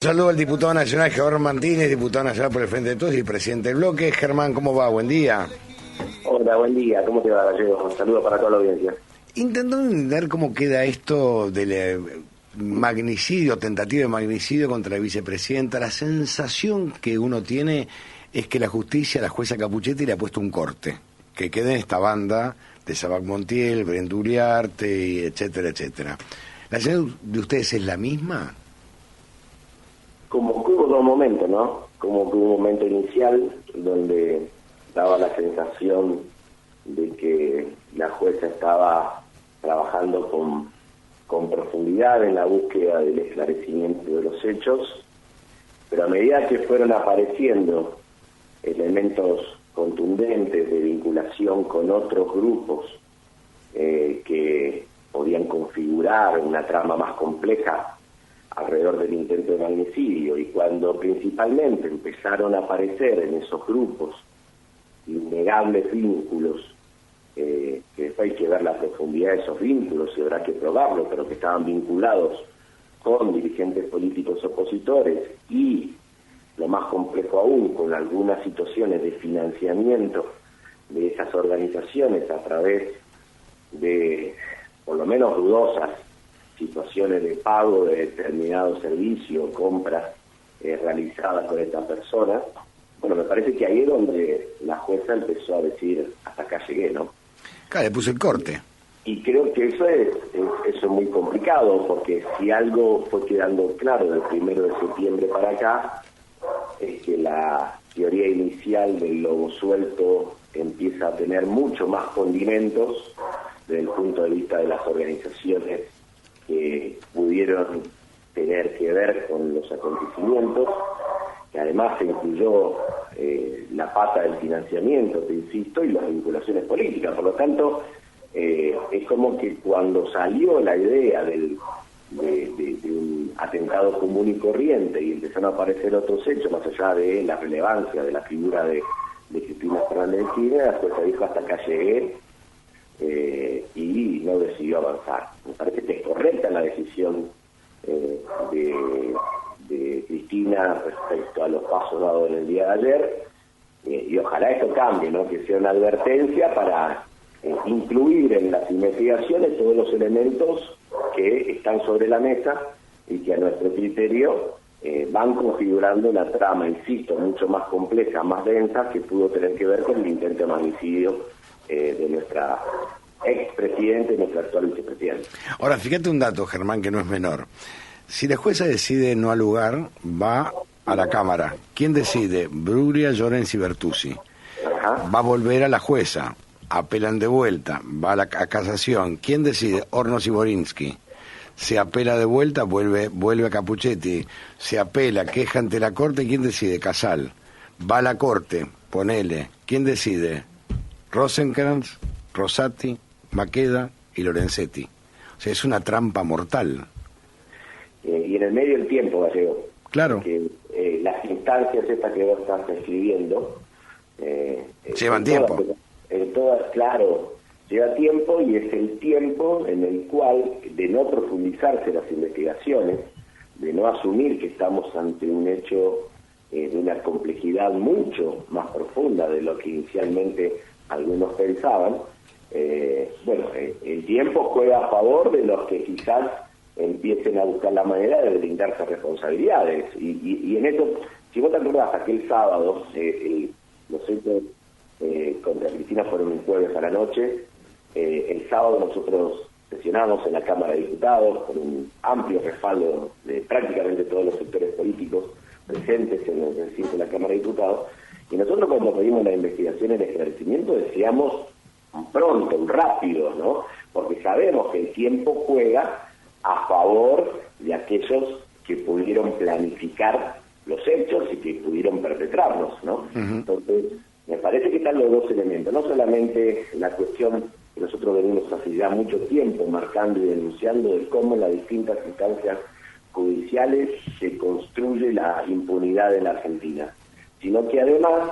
Saludo al diputado nacional Germán Martínez, diputado nacional por el Frente de Todos y presidente del bloque. Germán, ¿cómo va? Buen día. Hola, buen día. ¿Cómo te va, Gallego? Un saludo para toda la audiencia. Intentando entender cómo queda esto del magnicidio, tentativa de magnicidio contra la vicepresidenta. La sensación que uno tiene es que la justicia, la jueza Capuchetti, le ha puesto un corte. Que quede en esta banda de Sabac Montiel, Brent Uriarte, etcétera, etcétera. ¿La sensación de ustedes es la misma? Como que hubo dos momentos, ¿no? Como que hubo un momento inicial donde daba la sensación de que la jueza estaba trabajando con profundidad en la búsqueda del esclarecimiento de los hechos, pero a medida que fueron apareciendo elementos contundentes de vinculación con otros grupos que podían configurar una trama más compleja alrededor del intento de magnicidio, y cuando principalmente empezaron a aparecer en esos grupos innegables vínculos, que después hay que ver la profundidad de esos vínculos y habrá que probarlo, pero que estaban vinculados con dirigentes políticos opositores y, lo más complejo aún, con algunas situaciones de financiamiento de esas organizaciones a través de, por lo menos dudosas, situaciones de pago de determinados servicios, compras realizadas por esta persona. Bueno, me parece que ahí es donde la jueza empezó a decir, hasta acá llegué, ¿no? Claro, le puso el corte. Y creo que eso es muy complicado, porque si algo fue quedando claro del 1 de septiembre para acá, es que la teoría inicial del lobo suelto empieza a tener mucho más condimentos desde el punto de vista de las organizaciones que pudieron tener que ver con los acontecimientos, que además se incluyó la pata del financiamiento, te insisto, y las vinculaciones políticas. Por lo tanto, es como que cuando salió la idea de un atentado común y corriente y empezaron a aparecer otros hechos, más allá de la relevancia de la figura de Cristina Fernández de Kirchner, la jueza dijo, hasta acá llegué, y no decidió avanzar. Me parece que es correcta la decisión de Cristina respecto a los pasos dados en el día de ayer, y ojalá esto cambie, ¿no? Que sea una advertencia para incluir en las investigaciones todos los elementos que están sobre la mesa y que a nuestro criterio van configurando una trama, insisto, mucho más compleja, más densa, que pudo tener que ver con el intento de magnicidio de nuestra expresidente y nuestra actual vicepresidente. Ahora, fíjate un dato, Germán, que no es menor. Si la jueza decide no al lugar, va a la Cámara. ¿Quién decide? Bruglia, Llorens y Bertuzzi. Ajá. Va a volver a la jueza. Apelan de vuelta. Va a casación. ¿Quién decide? Hornos y Borinsky. Se apela de vuelta, vuelve a Capuchetti. Se apela, queja ante la Corte. ¿Quién decide? Casal. Va a la Corte. Ponele. ¿Quién decide? Rosenkrantz, Rosati, Maqueda y Lorenzetti. O sea, es una trampa mortal. Y en el medio del tiempo, Gallego. Claro. Que las instancias estas que vos estás escribiendo llevan tiempo. Todas, claro, lleva tiempo, y es el tiempo en el cual, de no profundizarse las investigaciones, de no asumir que estamos ante un hecho de una complejidad mucho más profunda de lo que inicialmente algunos pensaban, el tiempo juega a favor de los que quizás empiecen a buscar la manera de brindarse responsabilidades. Y en eso, si vos te acordás, aquel sábado, los hechos contra Cristina fueron un jueves a la noche. El sábado nosotros sesionamos en la Cámara de Diputados con un amplio respaldo de prácticamente todos los sectores políticos presentes en el recinto de la Cámara de Diputados, y nosotros, cuando pedimos la investigación y el esclarecimiento, deseamos pronto, rápido, ¿no? Porque sabemos que el tiempo juega a favor de aquellos que pudieron planificar los hechos y que pudieron perpetrarlos, ¿no? Uh-huh. Entonces, me parece que están los dos elementos, no solamente la cuestión que nosotros venimos hace ya mucho tiempo marcando y denunciando de cómo en las distintas instancias judiciales se construye la impunidad en la Argentina, sino que además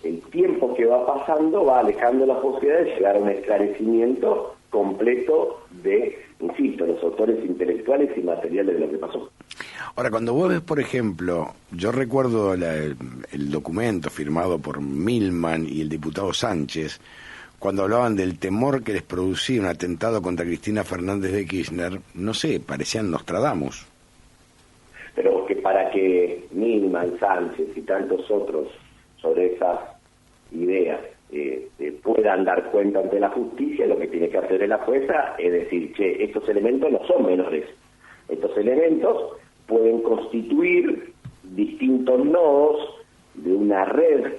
el tiempo que va pasando va alejando la posibilidad de llegar a un esclarecimiento completo de, insisto, los autores intelectuales y materiales de lo que pasó. Ahora, cuando vos ves, por ejemplo, yo recuerdo el documento firmado por Milman y el diputado Sánchez, cuando hablaban del temor que les producía un atentado contra Cristina Fernández de Kirchner, no sé, parecían Nostradamus. Pero que para que Milman, Sánchez y tantos otros sobre esas ideas puedan dar cuenta ante la justicia, lo que tiene que hacer la jueza es decir, che, estos elementos no son menores. Estos elementos pueden constituir distintos nodos de una red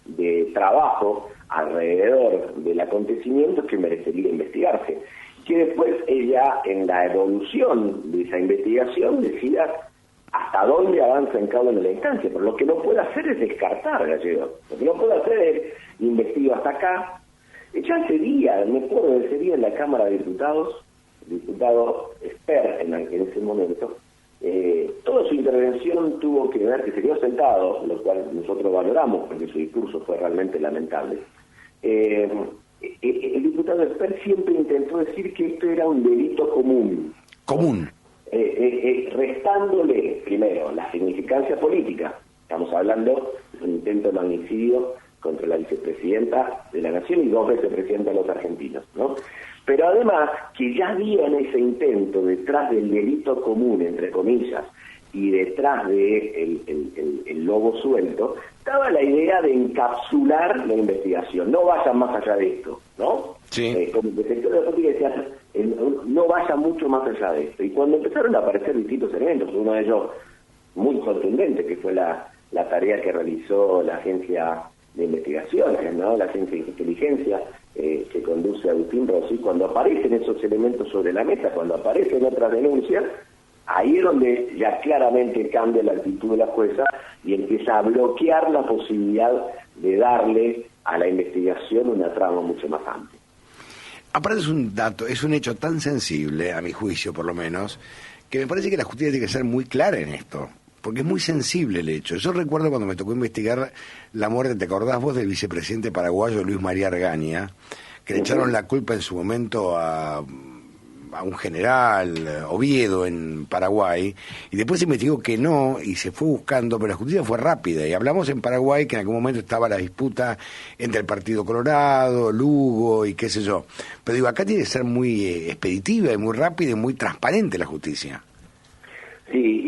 de trabajo alrededor del acontecimiento que merecería investigarse. Que después ella, en la evolución de esa investigación, decida hasta dónde avanza en cada una de las instancias. Pero lo que no puede hacer es descartar, Gallego. Lo que no puede hacer es investigo hasta acá. Ya ese día, me acuerdo de ese día en la Cámara de Diputados, el diputado Esper en ese momento, toda su intervención tuvo que ver, que se quedó sentado, lo cual nosotros valoramos porque su discurso fue realmente lamentable. El diputado Esper siempre intentó decir que esto era un delito común. Común. Restándole, primero, la significancia política. Estamos hablando de un intento de magnicidio contra la vicepresidenta de la Nación y 2 veces presidenta de los argentinos, ¿no? Pero además, que ya había en ese intento, detrás del delito común, entre comillas, y detrás de el lobo suelto, estaba la idea de encapsular la investigación. No vayan más allá de esto, ¿no? Sí. Como que el sector de la política decía, no vaya mucho más allá de esto. Y cuando empezaron a aparecer distintos elementos, uno de ellos muy contundente, que fue la tarea que realizó la agencia de investigaciones, ¿no? La agencia de inteligencia que conduce a Agustín Rossi, cuando aparecen esos elementos sobre la mesa, cuando aparecen otras denuncias, ahí es donde ya claramente cambia la actitud de la jueza y empieza a bloquear la posibilidad de darle a la investigación una trama mucho más amplia. Aparte es un hecho tan sensible, a mi juicio por lo menos, que me parece que la justicia tiene que ser muy clara en esto, porque es muy sensible el hecho. Yo recuerdo cuando me tocó investigar la muerte, ¿te acordás vos del vicepresidente paraguayo Luis María Argaña? Que le echaron la culpa en su momento a un general, Oviedo, en Paraguay, y después se investigó que no, y se fue buscando, pero la justicia fue rápida, y hablamos en Paraguay que en algún momento estaba la disputa entre el Partido Colorado, Lugo, y qué sé yo. Pero digo, acá tiene que ser muy expeditiva, y muy rápida, y muy transparente la justicia. Sí,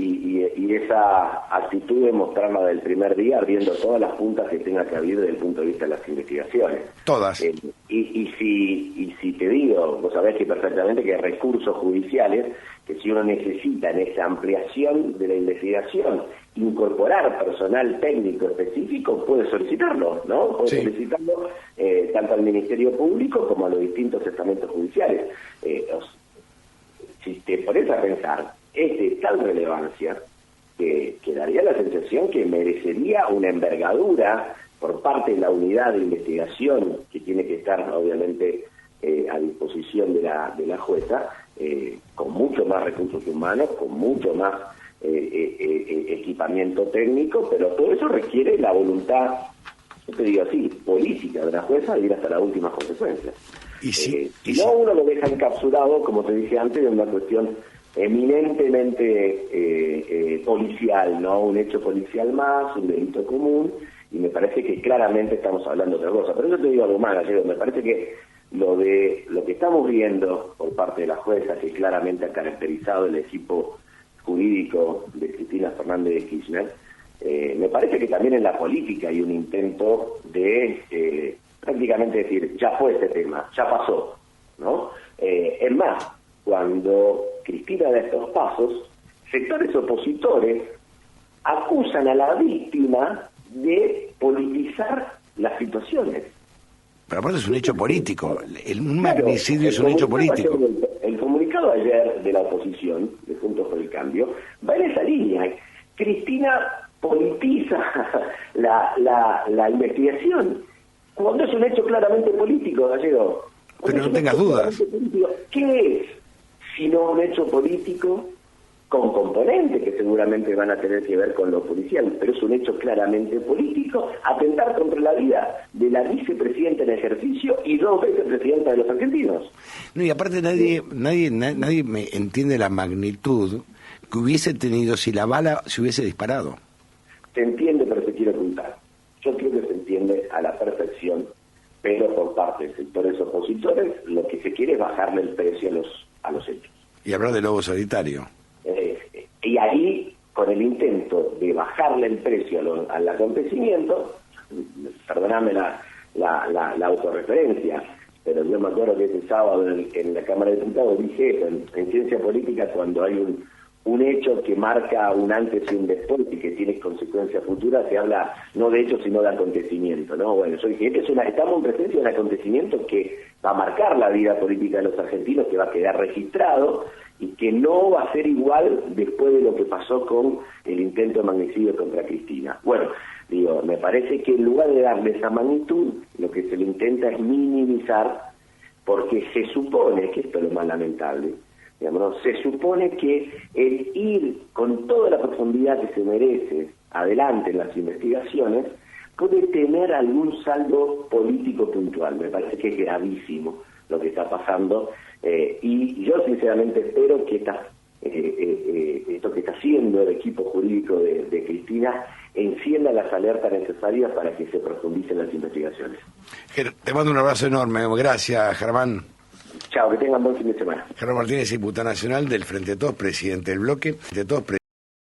y esa actitud de mostrarla del primer día, abriendo todas las puntas que tenga que abrir desde el punto de vista de las investigaciones. Todas. Y si te digo, vos sabés que perfectamente que hay recursos judiciales, que si uno necesita en esa ampliación de la investigación incorporar personal técnico específico, puede solicitarlo, ¿no? Puede solicitarlo tanto al Ministerio Público como a los distintos estamentos judiciales. Si te pones a pensar, es de tal relevancia que daría la sensación que merecería una envergadura por parte de la unidad de investigación que tiene que estar obviamente a disposición de la jueza, con mucho más recursos humanos, con mucho más equipamiento técnico, pero todo eso requiere la voluntad, yo te digo así, política de la jueza de ir hasta las últimas consecuencias. Si no, uno lo deja encapsulado, como te dije antes, en una cuestión eminentemente policial, ¿no? Un hecho policial más, un delito común, y me parece que claramente estamos hablando de otra cosa. Pero yo te digo algo más, Gallego, me parece que lo que estamos viendo por parte de la jueza, que claramente ha caracterizado el equipo jurídico de Cristina Fernández de Kirchner, me parece que también en la política hay un intento de prácticamente decir, ya fue este tema, ya pasó, ¿no? Es más, cuando Cristina da estos pasos, sectores opositores acusan a la víctima de politizar las situaciones. Pero aparte es un hecho político, un magnicidio es un hecho político. El comunicado ayer de la oposición, de Juntos por el Cambio, va en esa línea. Cristina politiza la investigación, cuando es un hecho claramente político, Gallego. Pero no tengas dudas. ¿Qué es sino un hecho político con componentes que seguramente van a tener que ver con lo policial, pero es un hecho claramente político, atentar contra la vida de la vicepresidenta en ejercicio y 2 veces presidenta de los argentinos? No, y aparte nadie me entiende la magnitud que hubiese tenido si la bala se hubiese disparado. Se entiende, pero se quiere ocultar. Yo creo que se entiende a la perfección, pero por parte de sectores opositores lo que se quiere es bajarle el precio a los hechos. Y hablar de lobo solitario. Y ahí, con el intento de bajarle el precio al acontecimiento, perdóname la autorreferencia, pero yo me acuerdo que ese sábado en la Cámara de Diputados dije eso, en ciencia política, cuando hay un hecho que marca un antes y un después y que tiene consecuencias futuras, se habla no de hecho sino de acontecimiento, ¿no? Bueno, yo dije, estamos en presencia de un acontecimiento que va a marcar la vida política de los argentinos, que va a quedar registrado y que no va a ser igual después de lo que pasó con el intento de magnicidio contra Cristina. Bueno, digo, me parece que en lugar de darle esa magnitud, lo que se le intenta es minimizar, porque se supone, que esto es lo más lamentable, digamos, ¿no? Se supone que el ir con toda la profundidad que se merece adelante en las investigaciones puede tener algún saldo político puntual. Me parece que es gravísimo lo que está pasando, y yo sinceramente espero que esto que está haciendo el equipo jurídico de Cristina encienda las alertas necesarias para que se profundicen las investigaciones. Te mando un abrazo enorme. Gracias, Germán. Chao, que tengan buen fin de semana. Germán Martínez, diputado nacional del Frente de Todos, presidente del bloque.